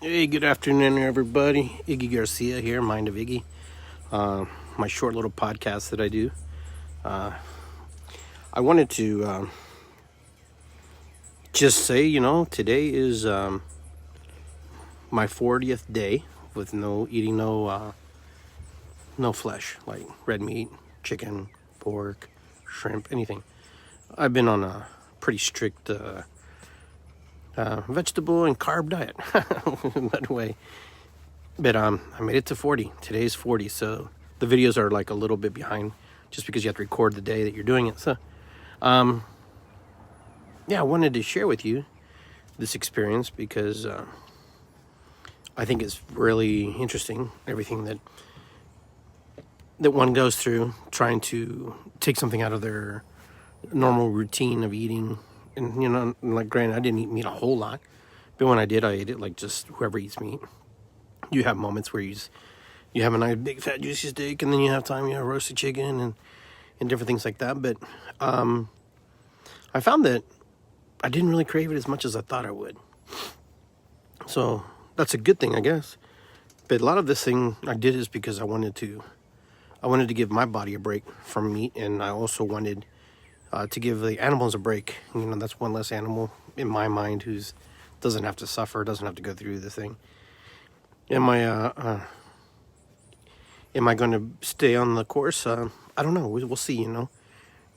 Hey, good afternoon, everybody. Iggy Garcia here, Mind of Iggy. My short little podcast that I do. I wanted to just say, today is my 40th day with no eating no flesh, like red meat, chicken, pork, shrimp, anything. I've been on a pretty strict vegetable and carb diet, that way. But I made it to 40. Today's 40, so the videos are like a little bit behind, just because you have to record the day that you're doing it. So, yeah, I wanted to share with you this experience because I think it's really interesting. Everything that one goes through, trying to take something out of their normal routine of eating. And like, granted, I didn't eat meat a whole lot, but when I did, I ate it like just whoever eats meat. You have moments where you have a nice big fat juicy steak, and then you have time, you have roasted chicken and different things like that. But I found that I didn't really crave it as much as I thought I would. So that's a good thing, I guess. But a lot of this thing I did is because I wanted to give my body a break from meat, and I also wanted to give the animals a break. That's one less animal in my mind who's doesn't have to suffer, doesn't have to go through the thing. Am I going to stay on the course? I don't know. We'll see.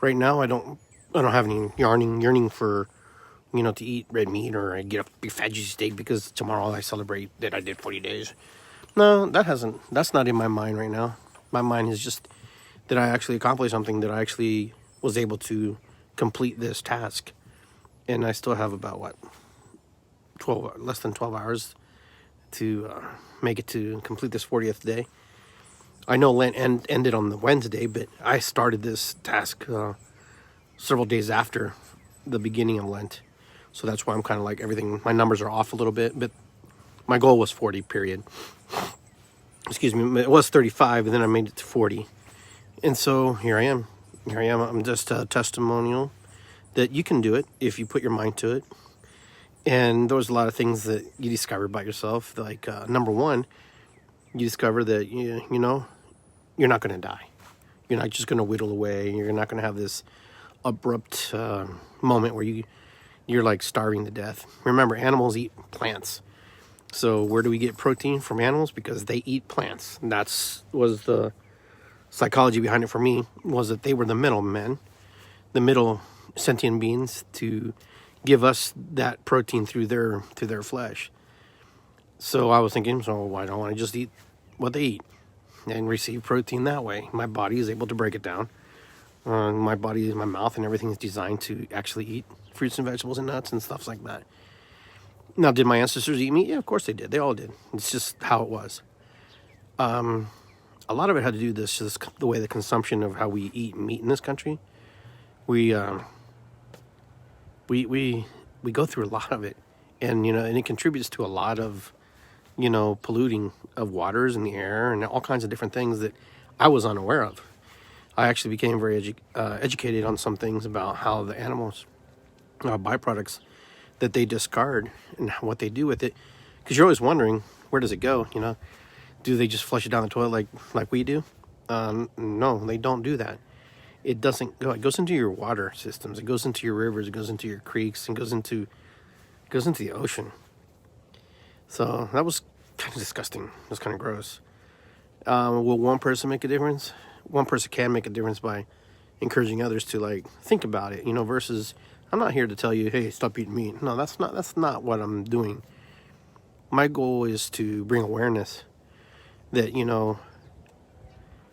Right now I don't have any yearning for to eat red meat, or I get a big fat juicy steak because tomorrow I celebrate that I did 40 days. No, that's not in my mind right now. My mind is just that I actually accomplished something, that I actually was able to complete this task, and I still have about less than 12 hours to make it to complete this 40th day. I know Lent ended on the Wednesday, but I started this task several days after the beginning of Lent. So that's why I'm kind of like everything. My numbers are off a little bit, but my goal was 40, period. Excuse me, it was 35, and then I made it to 40. And so here I am. I'm just a testimonial that you can do it if you put your mind to it. And there was a lot of things that you discover about yourself. Like, number one, you discover that, you're not going to die. You're not just going to whittle away. You're not going to have this abrupt moment where you're like starving to death. Remember, animals eat plants. So where do we get protein from animals? Because they eat plants. And was the psychology behind it for me, was that they were the middlemen, the middle sentient beings to give us that protein through their flesh. So I was thinking, so why don't I just eat what they eat and receive protein that way? My body is able to break it down. My mouth and everything is designed to actually eat fruits and vegetables and nuts and stuff like that. Now, did my ancestors eat meat? Yeah, of course they did. They all did. It's just how it was. A lot of it had to do with just the way the consumption of how we eat meat in this country. We go through a lot of it, and it contributes to a lot of polluting of waters and the air and all kinds of different things that I was unaware of. I actually became very educated on some things about how the animals byproducts that they discard and what they do with it, because you're always wondering, where does it go? Do they just flush it down the toilet like we do? No, they don't do that. It doesn't go. It goes into your water systems. It goes into your rivers. It goes into your creeks, and goes into the ocean. So that was kind of disgusting. It was kind of gross. Will one person make a difference? One person can make a difference by encouraging others to think about it. Versus, I'm not here to tell you, hey, stop eating meat. No, that's not what I'm doing. My goal is to bring awareness that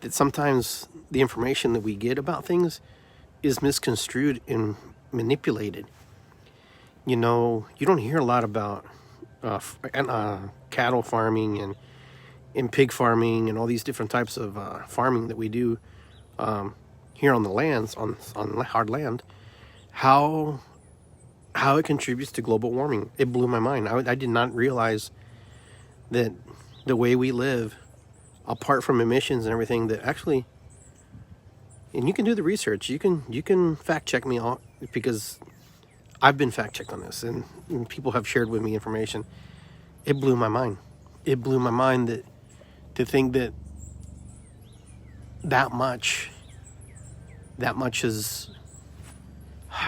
that sometimes the information that we get about things is misconstrued and manipulated. You don't hear a lot about cattle farming and pig farming and all these different types of farming that we do here on the lands, on hard land, how it contributes to global warming. It blew my mind. I did not realize that the way we live, apart from emissions and everything, that actually, and you can do the research, you can fact check me all, because I've been fact checked on this, and people have shared with me information. it blew my mind. It blew my mind that to think that that much is,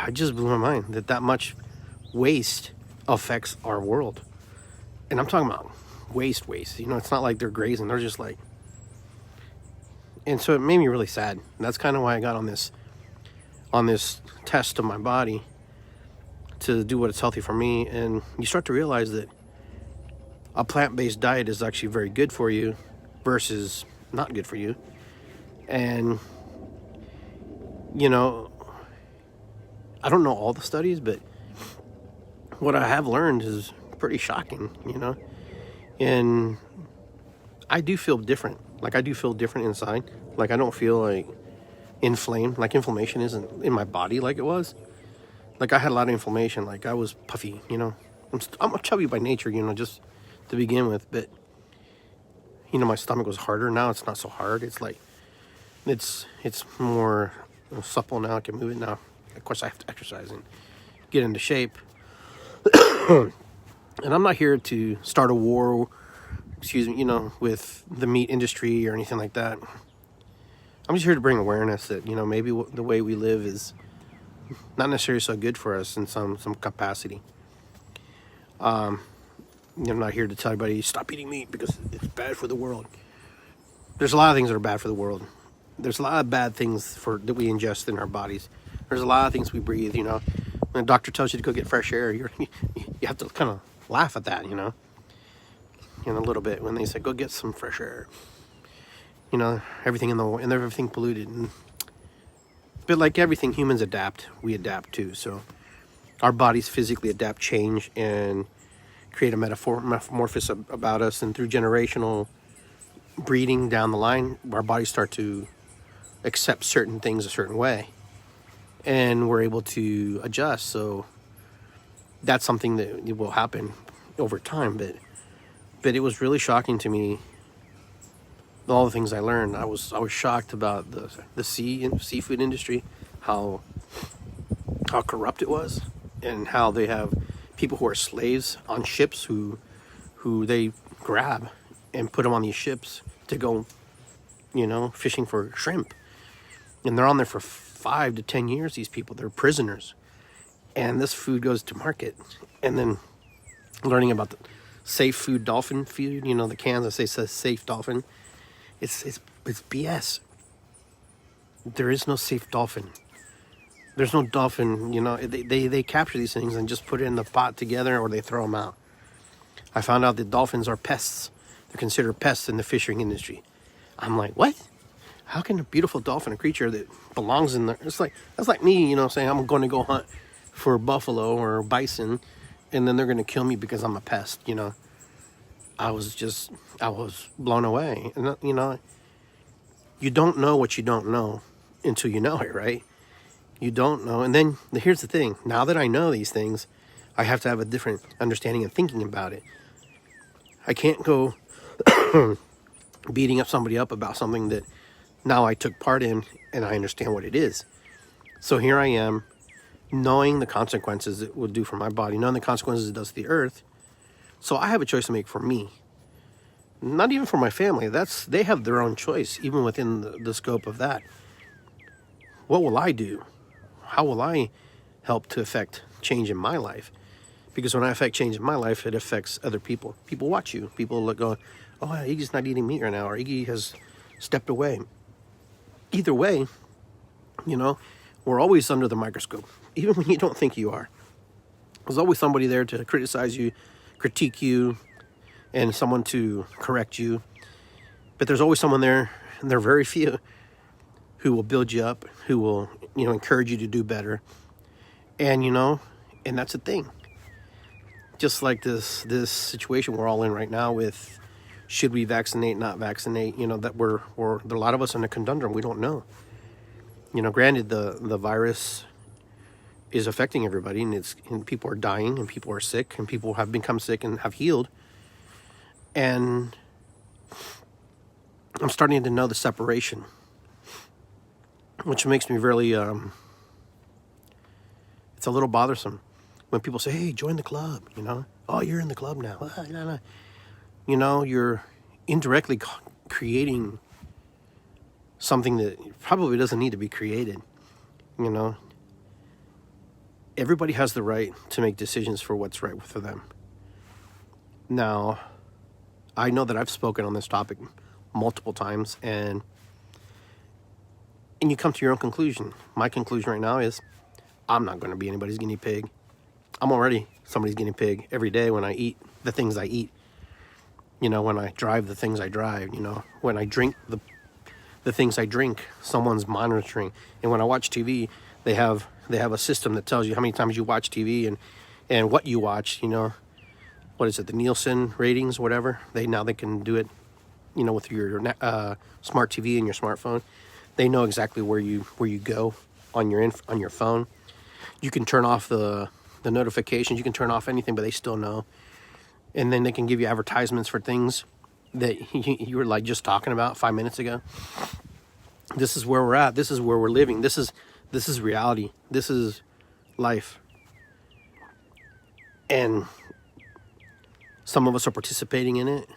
it just blew my mind that that much waste affects our world. And I'm talking about waste. You know, it's not like they're grazing. They're just like, and so it made me really sad. And that's kind of why I got on this test of my body to do what is healthy for me. And you start to realize that a plant-based diet is actually very good for you versus not good for you. And, you know, I don't know all the studies, but what I have learned is pretty shocking, you know. And I do feel different. Like, I do feel different inside. Like, I don't feel like inflamed. Like, inflammation isn't in my body like it was. Like, I had a lot of inflammation. Like, I was puffy, you know. I'm chubby by nature, you know, just to begin with. But, you know, my stomach was harder. Now it's not so hard. It's like, it's more supple now. I can move it now. Of course, I have to exercise and get into shape. And I'm not here to start a war, you know, with the meat industry or anything like that. I'm just here to bring awareness that, you know, maybe the way we live is not necessarily so good for us in some capacity. I'm not here to tell everybody stop eating meat because it's bad for the world. There's a lot of things that are bad for the world. There's a lot of bad things that we ingest in our bodies. There's a lot of things we breathe, you know. When a doctor tells you to go get fresh air, you have to kind of laugh at that, you know, in a little bit when they say go get some fresh air. You know, everything everything polluted. But like everything, humans adapt. We adapt too. So our bodies physically adapt, change, and create a metamorphosis about us. And through generational breeding down the line, our bodies start to accept certain things a certain way. And we're able to adjust. So that's something that will happen over time. But it was really shocking to me, all the things I learned. I was shocked about the seafood industry, how corrupt it was, and how they have people who are slaves on ships who they grab and put them on these ships to go, you know, fishing for shrimp. And they're on there for 5 to 10 years, these people. They're prisoners. And this food goes to market. And then learning about the safe food, dolphin food, you know, the cans that says safe dolphin. It's BS. There is no safe dolphin. There's no dolphin, you know. They capture these things and just put it in the pot together, or they throw them out. I found out that dolphins are pests. They're considered pests in the fishing industry. I'm like, what? How can a beautiful dolphin, a creature that belongs in there, that's like me, you know, saying I'm going to go hunt for buffalo or bison, and then they're going to kill me because I'm a pest, you know. I was blown away. And, you know, you don't know what you don't know until you know it, right? You don't know. And then here's the thing. Now that I know these things, I have to have a different understanding and thinking about it. I can't go beating up somebody up about something that now I took part in and I understand what it is. So here I am, knowing the consequences it will do for my body, knowing the consequences it does to the earth. So I have a choice to make for me. Not even for my family. They have their own choice, even within the scope of that. What will I do? How will I help to affect change in my life? Because when I affect change in my life, it affects other people. People watch you. People go, oh, Iggy's not eating meat right now, or Iggy has stepped away. Either way, you know, we're always under the microscope, even when you don't think you are. There's always somebody there to criticize you, critique you, and someone to correct you. But there's always someone there, and there are very few, who will build you up, who will, you know, encourage you to do better. And, you know, and that's the thing. Just like this situation we're all in right now with should we vaccinate, not vaccinate, you know, that we're a lot of us in a conundrum. We don't know. You know, granted, the virus is affecting everybody, and people are dying, and people are sick, and people have become sick and have healed. And I'm starting to know the separation, which makes me really, it's a little bothersome when people say, hey, join the club, oh, you're in the club now. You're indirectly creating something that probably doesn't need to be created. Everybody has the right to make decisions for what's right for them. Now, I know that I've spoken on this topic multiple times, and you come to your own conclusion. My conclusion right now is I'm not going to be anybody's guinea pig. I'm already somebody's guinea pig every day when I eat the things I eat. When I drive the things I drive, when I drink the things I drink, someone's monitoring. And when I watch TV, they have a system that tells you how many times you watch TV and what you watch, what is it, the Nielsen ratings, whatever. They can do it, with your smart TV and your smartphone. They know exactly where you go on your phone. You can turn off the notifications, you can turn off anything, but they still know. And then they can give you advertisements for things that you were like just talking about 5 minutes ago. This is where we're at. This is where we're living. This is reality. This is life. And some of us are participating in it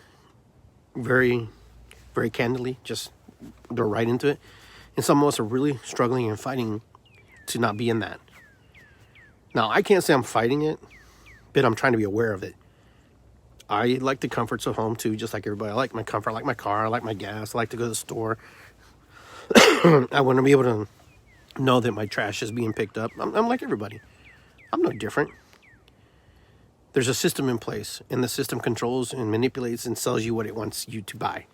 very, very candidly. Just they're right into it. And some of us are really struggling and fighting to not be in that. Now, I can't say I'm fighting it, but I'm trying to be aware of it. I like the comforts of home too, just like everybody. I like my comfort, I like my car, I like my gas, I like to go to the store. I want to be able to know that my trash is being picked up. I'm like everybody. I'm no different. There's a system in place, and the system controls and manipulates and sells you what it wants you to buy.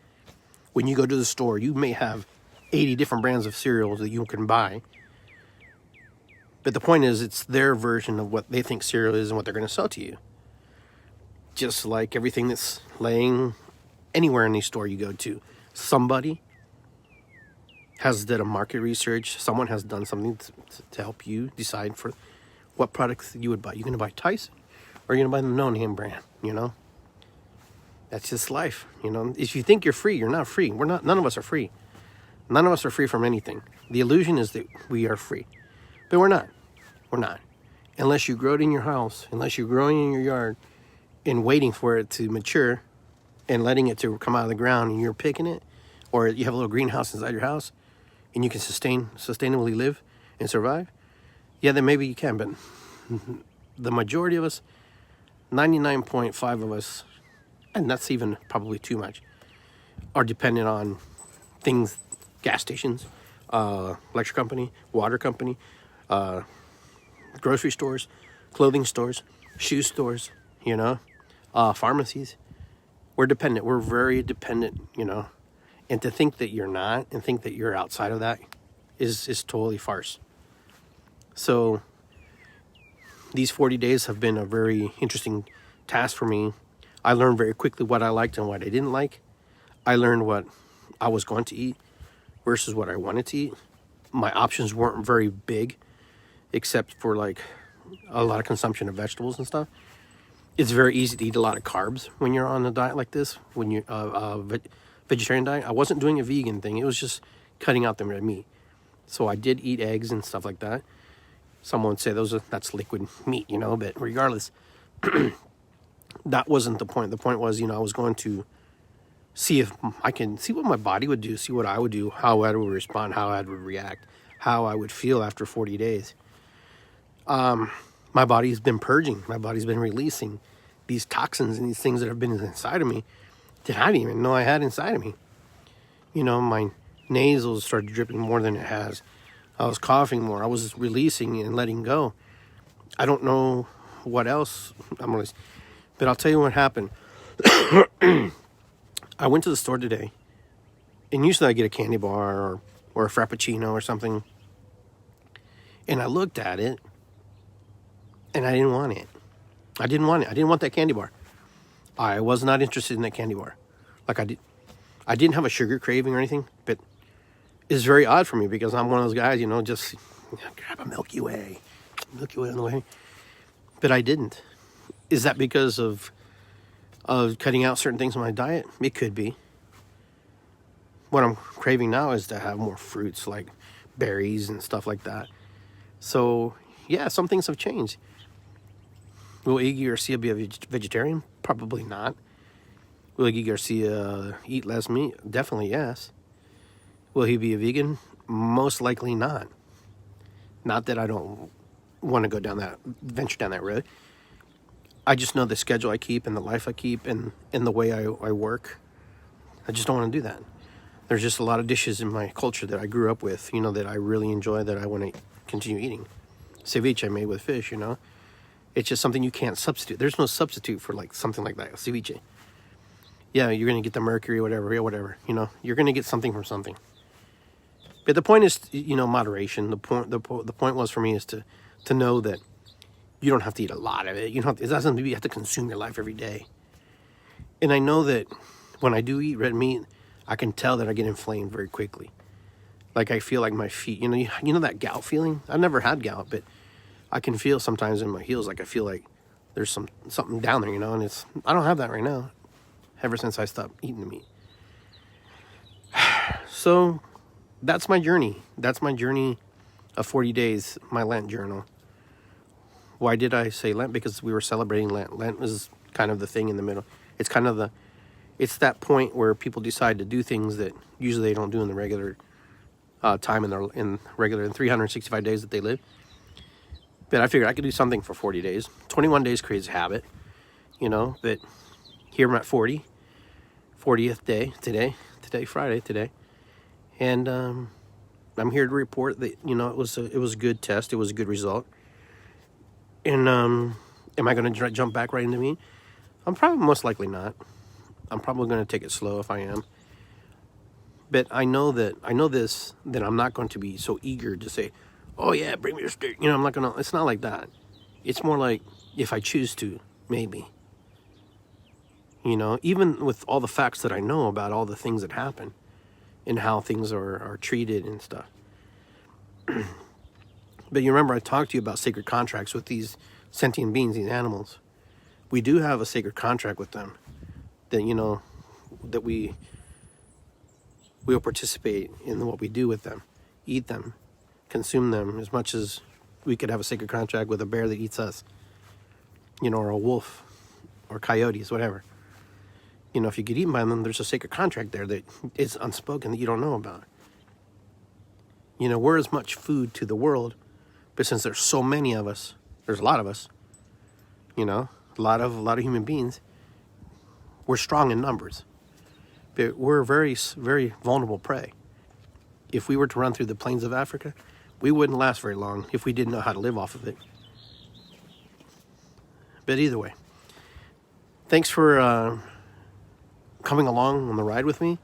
When you go to the store, you may have 80 different brands of cereals that you can buy. But the point is, it's their version of what they think cereal is and what they're going to sell to you. Just like everything that's laying anywhere in the store you go to. Somebody has done a market research. Someone has done something to help you decide for what products you would buy. You're going to buy Tyson, or you're going to buy the no-name brand, That's just life, If you think you're free, you're not free. We're not. None of us are free. None of us are free from anything. The illusion is that we are free. But we're not. We're not. Unless you grow it in your house, unless you're growing in your yard and waiting for it to mature and letting it to come out of the ground and you're picking it, or you have a little greenhouse inside your house and you can sustainably live and survive, yeah, then maybe you can. But the majority of us, 99.5 of us, and that's even probably too much, are dependent on things, gas stations, electric company, water company, grocery stores, clothing stores, shoe stores, pharmacies. We're dependent. We're very dependent, And to think that you're not and think that you're outside of that is totally farce. So these 40 days have been a very interesting task for me. I learned very quickly what I liked and what I didn't like. I learned what I was going to eat versus what I wanted to eat. My options weren't very big, except for like a lot of consumption of vegetables and stuff. It's very easy to eat a lot of carbs when you're on a diet like this, when you're vegetarian diet. I wasn't doing a vegan thing. It was just cutting out the red meat. So I did eat eggs and stuff like that. Someone would say that's liquid meat, but regardless, that wasn't the point. The point was, I was going to see if I can see what my body would do, see what I would do, how I would respond, how I would react, how I would feel after 40 days. My body's been purging. My body's been releasing these toxins and these things that have been inside of me that I didn't even know I had inside of me. My nasals started dripping more than it has. I was coughing more. I was releasing and letting go. I don't know what else but I'll tell you what happened. I went to the store today, and usually I get a candy bar or a Frappuccino or something, and I looked at it, and I didn't want it. I didn't want it. I didn't want that candy bar. I was not interested in that candy bar. I didn't have a sugar craving or anything, but it's very odd for me because I'm one of those guys, just grab a Milky Way on the way. But I didn't. Is that because of cutting out certain things in my diet? It could be. What I'm craving now is to have more fruits like berries and stuff like that. So, yeah, some things have changed. Will Iggy Garcia be a vegetarian? Probably not. Will Iggy Garcia eat less meat? Definitely yes. Will he be a vegan? Most likely not. Not that I don't want to venture down that road. I just know the schedule I keep and the life I keep and the way I work. I just don't want to do that. There's just a lot of dishes in my culture that I grew up with, that I really enjoy, that I want to continue eating. Ceviche I made with fish, It's just something you can't substitute. There's no substitute for like something like that, ceviche. Yeah, you're going to get the mercury, whatever, You're going to get something from something. But the point is, moderation. The point was for me is to know that you don't have to eat a lot of it. It doesn't mean you have to consume your life every day. And I know that when I do eat red meat, I can tell that I get inflamed very quickly. Like I feel like my feet, you know that gout feeling? I've never had gout, but I can feel sometimes in my heels, like I feel like there's something down there, and I don't have that right now, ever since I stopped eating the meat. So that's my journey. That's my journey of 40 days, my Lent journal. Why did I say Lent? Because we were celebrating Lent. Lent was kind of the thing in the middle. It's that point where people decide to do things that usually they don't do in the regular time in 365 days that they live. But I figured I could do something for 40 days. 21 days creates a habit, but here I'm at 40th day today, Friday today. And I'm here to report that, it was a good test. It was a good result. And am I going to jump back right into me? I'm probably most likely not. I'm probably going to take it slow if I am. But I know that I'm not going to be so eager to say, oh yeah, bring me your steak. I'm not going to, it's not like that. It's more like if I choose to, maybe. Even with all the facts that I know about all the things that happen and how things are treated and stuff. But you remember I talked to you about sacred contracts with these sentient beings, these animals. We do have a sacred contract with them that, that we will participate in what we do with them, eat them, consume them, as much as we could have a sacred contract with a bear that eats us, or a wolf or coyotes, whatever. If you get eaten by them, there's a sacred contract there that is unspoken that you don't know about. We're as much food to the world, but since there's so many of us, there's a lot of us, a lot of human beings, we're strong in numbers, but we're very, very vulnerable prey. If we were to run through the plains of Africa, we wouldn't last very long if we didn't know how to live off of it. But either way, thanks for coming along on the ride with me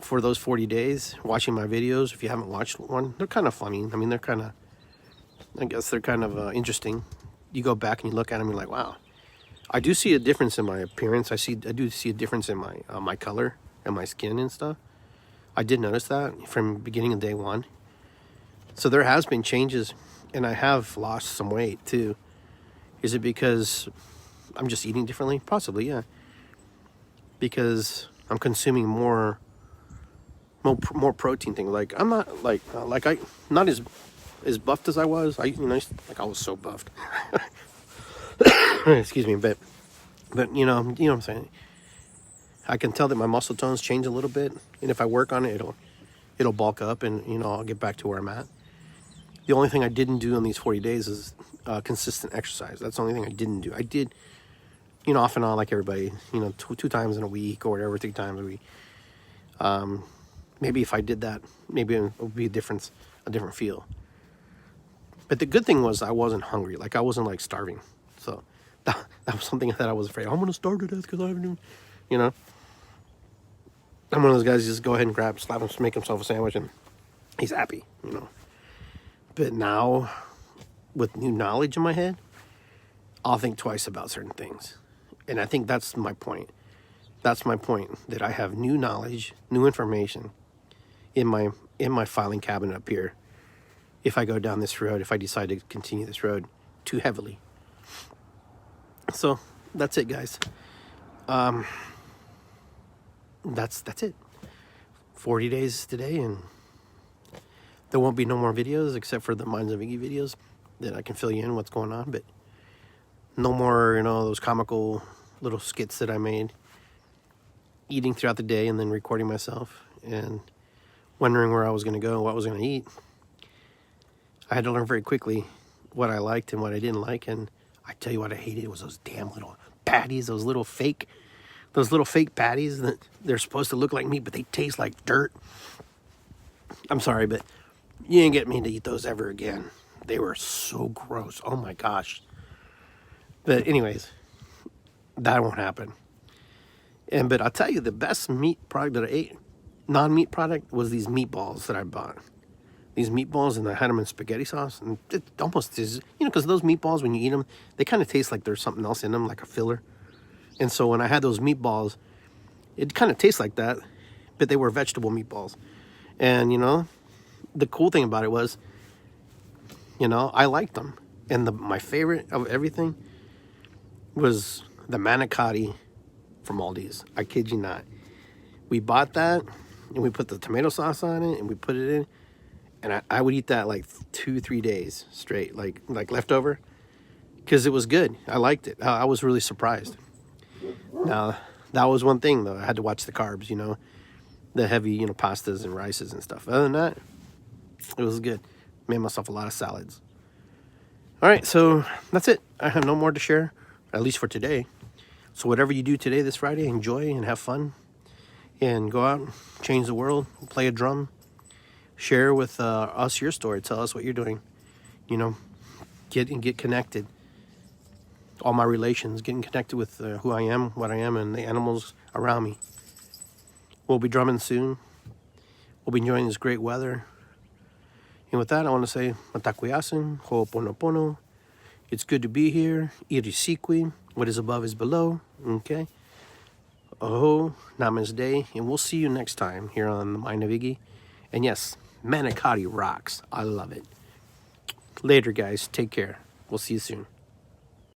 for those 40 days, watching my videos. If you haven't watched one, they're kind of funny. I mean, they're kind of interesting. You go back and you look at them, and you're like, wow. I do see a difference in my appearance. I do see a difference in my color and my skin and stuff. I did notice that from beginning of day one. So there has been changes, and I have lost some weight too. Is it because I'm just eating differently? Possibly, yeah. Because I'm consuming more protein things. Like I'm not not as buffed as I was. I was so buffed. Excuse me, but what I'm saying. I can tell that my muscle tones change a little bit, and if I work on it, it'll bulk up, and I'll get back to where I'm at. The only thing I didn't do on these 40 days is consistent exercise. That's the only thing I didn't do. I did, off and on like everybody, two times in a week or whatever, 3 times a week. Maybe if I did that, maybe it would be a different feel. But the good thing was I wasn't hungry. Like I wasn't like starving. So that was something that I was afraid. I'm going to starve to death because I haven't even, I'm one of those guys who just go ahead and slap him, make himself a sandwich, and he's happy, But now, with new knowledge in my head, I'll think twice about certain things. And I think that's my point. That's my point, that I have new knowledge, new information in my filing cabinet up here. If I go down this road, if I decide to continue this road too heavily. So, that's it, guys. That's it. 40 days today, and there won't be no more videos except for the Mind of Iggy videos that I can fill you in what's going on. But No more, you know, those comical little skits that I made, eating throughout the day and then recording myself and wondering where I was going to go, what I was going to eat. I had to learn very quickly what I liked and what I didn't like. And I tell you what I hated was those damn little patties, those little fake patties that they're supposed to look like meat, but they taste like dirt. I'm sorry, but you didn't get me to eat those ever again. They were so gross. Oh my gosh. But anyways, that won't happen. But I'll tell you, the best meat product that I ate, non-meat product, was these meatballs that I bought. These meatballs, and I had them in spaghetti sauce, and it almost is, you know, because those meatballs, when you eat them, they kind of taste like there's something else in them, like a filler. And so when I had those meatballs, it kind of tastes like that, but they were vegetable meatballs. And, you know, the cool thing about it was, you know, I liked them. And my favorite of everything was the manicotti from Aldi's. I kid you not. We bought that, and we put the tomato sauce on it, and we put it in. And I would eat that like 2-3 days straight, like leftover, because it was good. I liked it. I was really surprised. Now, that was one thing, though. I had to watch the carbs, you know, the heavy, you know, pastas and rices and stuff. Other than that, it was good. Made myself a lot of salads. All right, so that's it. I have no more to share, at least for today. So whatever you do today, this Friday, enjoy and have fun. And go out, change the world, play a drum. Share with us your story. Tell us what you're doing. You know, get connected. All my relations, getting connected with who I am, what I am, and the animals around me. We'll be drumming soon. We'll be enjoying this great weather. And with that, I want to say, Matakuyasin, Ho'oponopono. It's good to be here. Irisikwi. What is above is below. Okay. Oh, namaste. And we'll see you next time here on the Mind of Iggy. And yes, manicotti rocks. I love it. Later, guys. Take care. We'll see you soon.